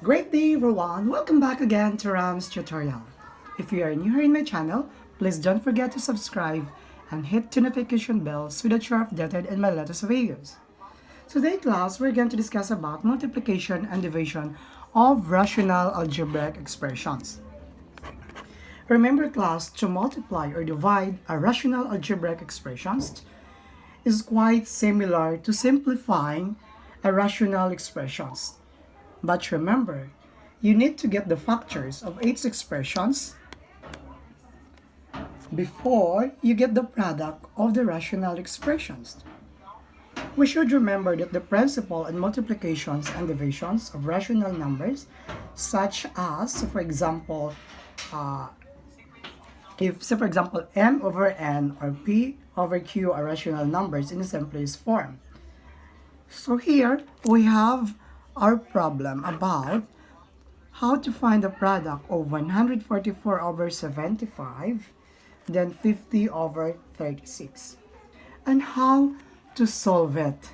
Great day everyone! Welcome back again to Ramz tutorial. If you are new here in my channel, please don't forget to subscribe and hit the notification bell so that you're updated in my latest videos. Today class, we're going to discuss about multiplication and division of rational algebraic expressions. Remember class, to multiply or divide a rational algebraic expressions is quite similar to simplifying a rational expressions. But remember, you need to get the factors of each expressions before you get the product of the rational expressions. We should remember that the principle in multiplications and divisions of rational numbers, such as, for example, m over n or p over q are rational numbers in the simplest form. So here we have our problem about how to find the product of 144 over 75, then 50 over 36, and how to solve it,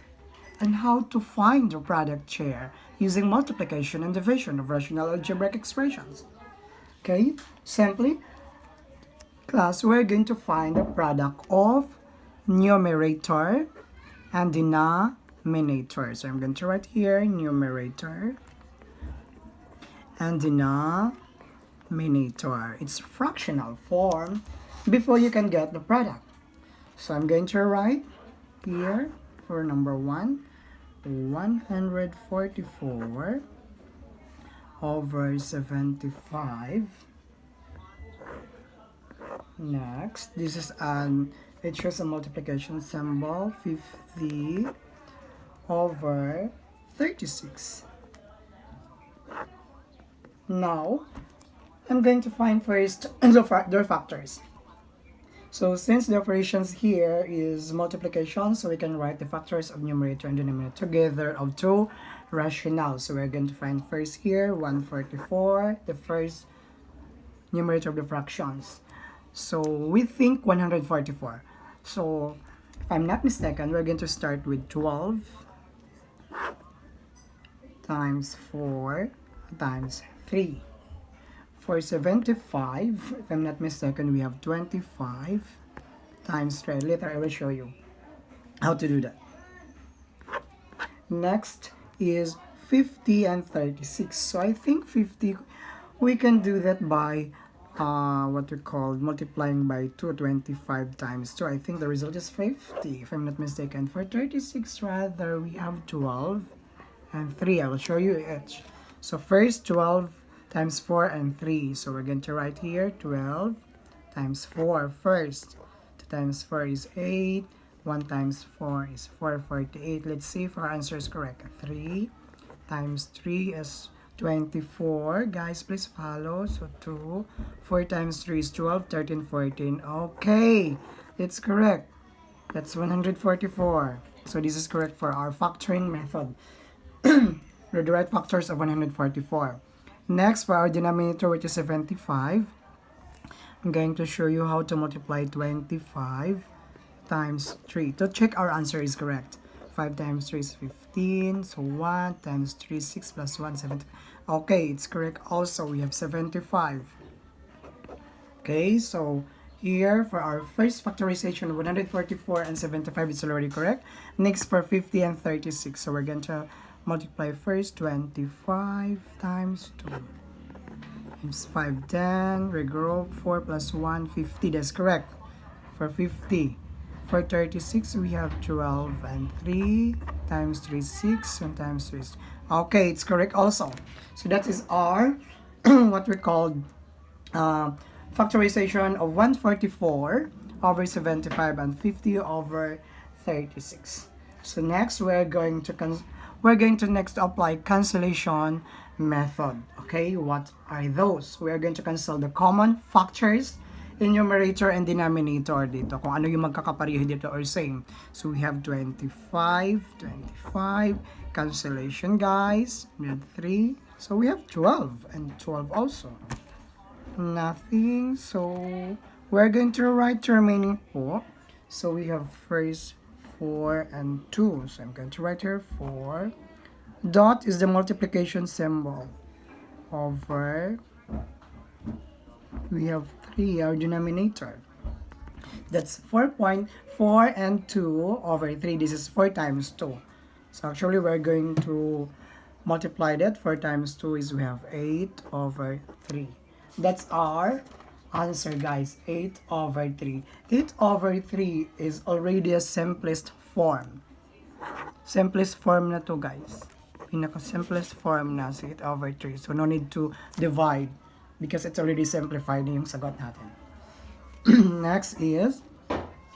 and how to find the product share using multiplication and division of rational algebraic expressions. Okay, simply, class, we're going to find the product of numerator and denominator. So I'm going to write here numerator and denominator. It's fractional form before you can get the product. So I'm going to write here for number 1, 144 over 75. Next, this is it shows a multiplication symbol, 50 over 36. Now, I'm going to find first their factors. So since the operations here is multiplication, so we can write the factors of numerator and denominator together of two rationals. So we're going to find first here 144, the first numerator of the fractions. So we think 144. So if I'm not mistaken, we're going to start with 12 times 4 times 3. For 75, if I'm not mistaken, we have 25 times 3. Later I will show you how to do that. Next is 50 and 36. So I think 50, we can do that by what we call multiplying by 2, 25 times 2. I think the result is 50, if I'm not mistaken. For 36, rather, we have 12 and 3. I will show you each. So first, 12 times 4 and 3. So we're going to write here 12 times 4 first. 2 times 4 is 8. 1 times 4 is 448. Let's see if our answer is correct. 3 times 3 is 24. Guys, please follow. So 2. 4 times 3 is 12. 13, 14. Okay, it's correct. That's 144. So this is correct for our factoring method. For the right factors of 144. Next, for our denominator, which is 75, I'm going to show you how to multiply 25 times 3 to check our answer is correct. 5 times 3 is 15, so 1 times 3 is 6 plus 1, 7. Okay, it's correct also. We have 75. Okay, so here for our first factorization, 144 and 75 is already correct. Next, for 50 and 36, so we're going to multiply first 25 times 2 times 5, 10, regroup, 4 plus 1, 50, that's correct. For 50, for 36, we have 12 and 3 times 3, 6, 1 times 3. Okay, it's correct also. So that is our what we call factorization of 144 over 75 and 50 over 36. So next, we're going to next apply cancellation method. Okay, what are those? We are going to cancel the common factors in numerator and denominator dito, kung ano yung magkakapareho dito or same. So we have 25, cancellation guys, we have 3. So we have 12 and 12 also. Nothing. So we're going to write the remaining 4. So we have first 4 and 2. So I'm going to write here 4. Dot is the multiplication symbol. over, we have 3, our denominator. That's 4.4 and 2 over 3. This is 4 times 2. So actually we're going to multiply that. 4 times 2 is we have 8 over 3. That's our answer, guys. 8 over 3. 8 over 3 is already a simplest form. Simplest form na to, guys. Pinaka-simplest form na si 8 over 3. So no need to divide because it's already simplified na yung sagot natin. Next is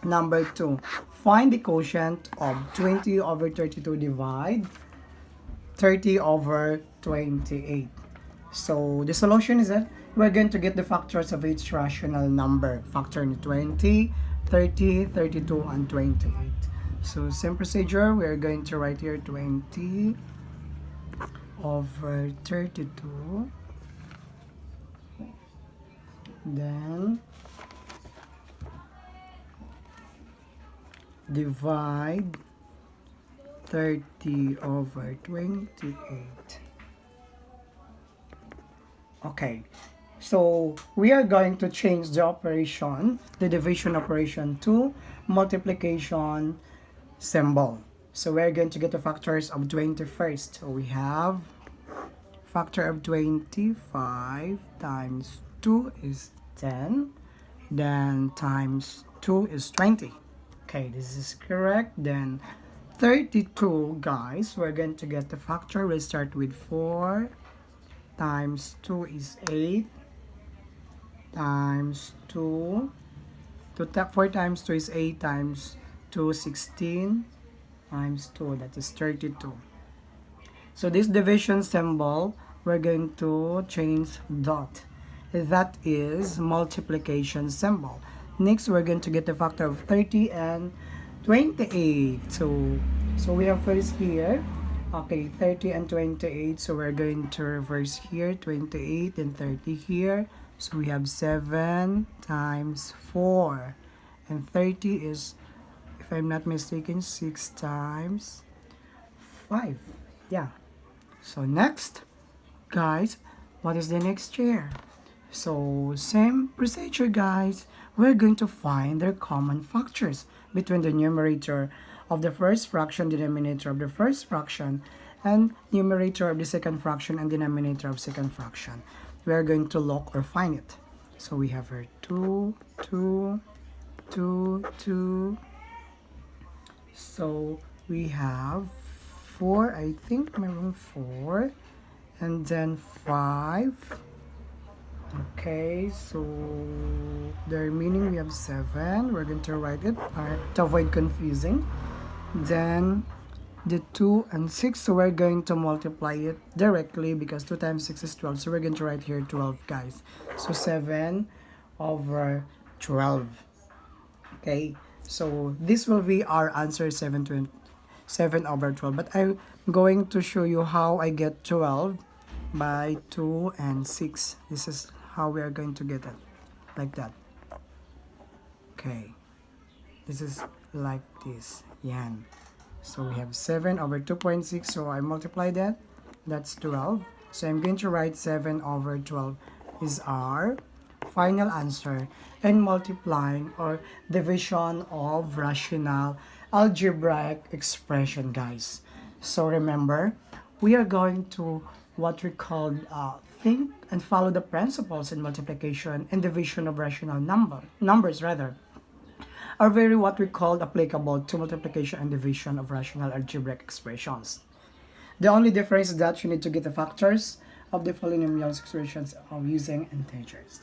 number 2. Find the quotient of 20 over 32 divide 30 over 28. So the solution is that we're going to get the factors of each rational number. Factor in 20, 30, 32, and 28. So same procedure, we're going to write here 20 over 32. Then divide 30 over 28. Okay, so we are going to change the operation, the division operation, to multiplication symbol. So we're going to get the factors of 20 first. So we have factor of 25 times 2 is 10, then times 2 is 20. Okay, this is correct. Then 32, guys, we're going to get the factor. We'll start with 4 times 2 is 8 times 2. 4 times 2 is 8 times 2, 16 times 2, that is 32. So this division symbol, we're going to change dot. That is multiplication symbol. Next, we're going to get the factor of 30 and 28. So we have first here, okay, 30 and 28. So we're going to reverse here, 28 and 30 here. So we have 7 times 4. And 30 is, if I'm not mistaken, 6 times 5. Yeah. So next, guys, what is the next here? So same procedure, guys. We're going to find their common factors between the numerator of the first fraction, denominator of the first fraction, and numerator of the second fraction and denominator of second fraction. We're going to look or find it. So we have here 2, 2, 2, 2. So we have 4, I think, maybe 4, and then 5. Okay, so the remaining we have 7. We're going to write it to avoid confusing. Then the 2 and 6, so we're going to multiply it directly because 2 times 6 is 12. So we're going to write here 12, guys. So 7 over 12. Okay, so this will be our answer, 7 over 12. But I'm going to show you how I get 12 by 2 and 6. This is how we are going to get it, like that. Okay, this is like this. Yan. So we have 7 over 2.6. So I multiply that. That's 12. So I'm going to write 7 over 12 is our final answer. And multiplying or division of rational algebraic expression, guys. So remember, we are going to what we call think and follow the principles in multiplication and division of rational numbers are very what we call applicable to multiplication and division of rational algebraic expressions. The only difference is that you need to get the factors of the polynomial expressions of using integers.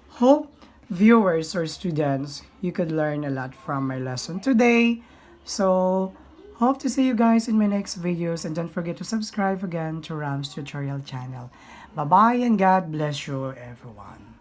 Hope viewers or students, you could learn a lot from my lesson today. So hope to see you guys in my next videos, and don't forget to subscribe again to Ramz tutorial channel. Bye bye and God bless you everyone.